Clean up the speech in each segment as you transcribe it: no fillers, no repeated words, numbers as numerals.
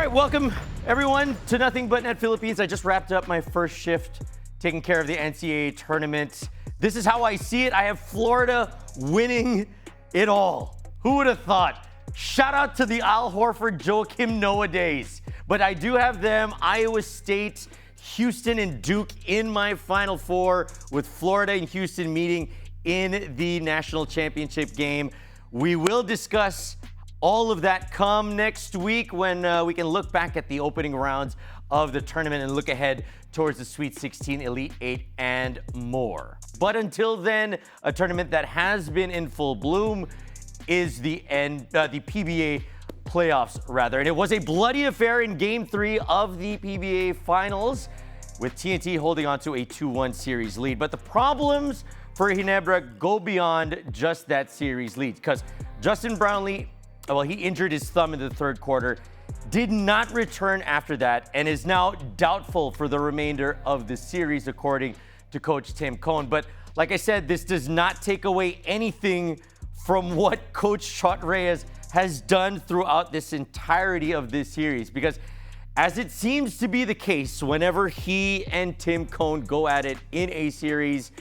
right, welcome everyone to Nothing But Net Philippines. I just wrapped up my first shift taking care of the NCAA tournament. This is how I see it. I have Florida winning it all. Who would have thought? Shout out to the Al Horford, Joakim Noah days. But I do have them, Iowa State, Houston, and Duke in my Final Four, with Florida and Houston meeting in the national championship game. We will discuss all of that come next week when we can look back at the opening rounds of the tournament and look ahead towards the Sweet 16, Elite 8, and more. But until then, a tournament that has been in full bloom is the PBA playoffs, rather. And it was a bloody affair in Game 3 of the PBA Finals, with TNT holding on to a 2-1 series lead. But the problems for Ginebra go beyond just that series lead, because Justin Brownlee, well, he injured his thumb in the third quarter, did not return after that, and is now doubtful for the remainder of the series, according to Coach Tim Cohn. But like I said, this does not take away anything from what Coach Chot Reyes has done throughout this entirety of this series, because as it seems to be the case, whenever he and Tim Cohn go at it in a series,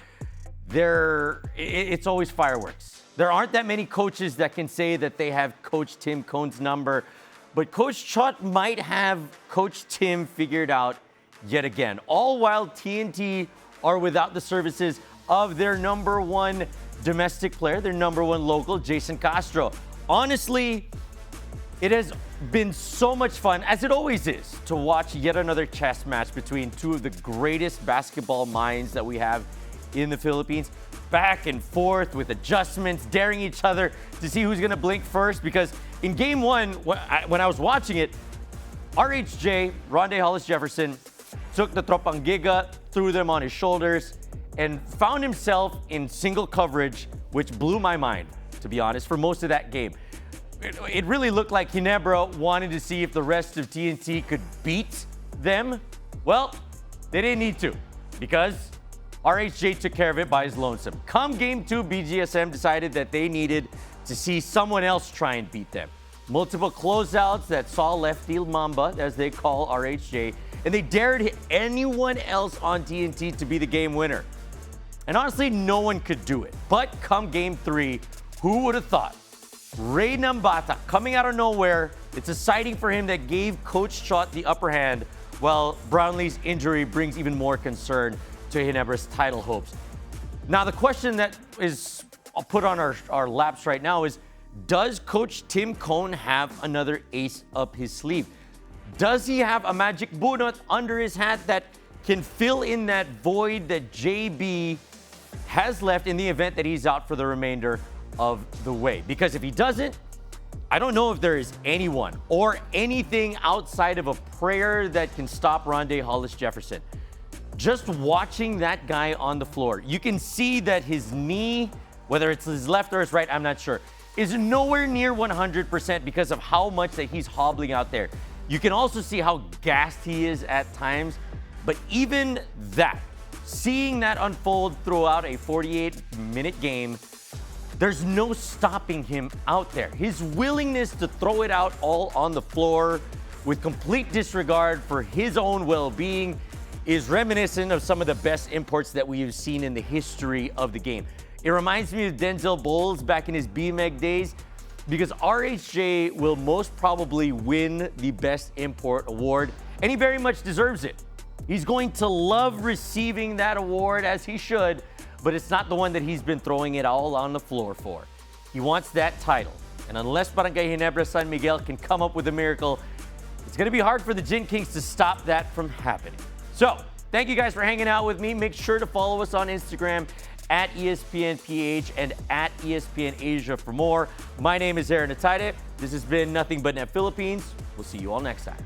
it's always fireworks. There aren't that many coaches that can say that they have Coach Tim Cohn's number, but Coach Chot might have Coach Tim figured out yet again, all while TNT are without the services of their number one domestic player, their number one local, Jason Castro. Honestly, it has been so much fun, as it always is, to watch yet another chess match between two of the greatest basketball minds that we have in the Philippines. Back and forth with adjustments, daring each other to see who's going to blink first. Because in Game 1, when I was watching it, RHJ, Rondae Hollis-Jefferson, took the Tropang Giga, threw them on his shoulders, and found himself in single coverage, which blew my mind, to be honest, for most of that game. It really looked like Ginebra wanted to see if the rest of TNT could beat them. Well, they didn't need to, because RHJ took care of it by his lonesome. Come Game 2, BGSM decided that they needed to see someone else try and beat them. Multiple closeouts that saw left field Mamba, as they call RHJ, and they dared anyone else on TNT to be the game winner. And honestly, no one could do it. But come Game 3, who would have thought? Ray Nambata coming out of nowhere. It's a sighting for him that gave Coach Chot the upper hand, while Brownlee's injury brings even more concern to Ginebra's title hopes. Now, the question that is put on our laps right now is, does Coach Tim Cohn have another ace up his sleeve? Does he have a magic bunot under his hat that can fill in that void that JB has left in the event that he's out for the remainder of the way? Because if he doesn't, I don't know if there is anyone or anything outside of a prayer that can stop Rondae Hollis-Jefferson. Just watching that guy on the floor, you can see that his knee, whether it's his left or his right, I'm not sure, is nowhere near 100% because of how much that he's hobbling out there. You can also see how gassed he is at times. But even that, seeing that unfold throughout a 48-minute game, there's no stopping him out there. His willingness to throw it out all on the floor with complete disregard for his own well-being is reminiscent of some of the best imports that we have seen in the history of the game. It reminds me of Denzel Bowles back in his BMEG days, because RHJ will most probably win the Best Import Award, and he very much deserves it. He's going to love receiving that award, as he should, but it's not the one that he's been throwing it all on the floor for. He wants that title, and unless Barangay Ginebra San Miguel can come up with a miracle, it's going to be hard for the Gin Kings to stop that from happening. So, thank you guys for hanging out with me. Make sure to follow us on Instagram at espn.ph and at ESPN Asia for more. My name is Atayde. This has been Nothing But Net Philippines. We'll see you all next time.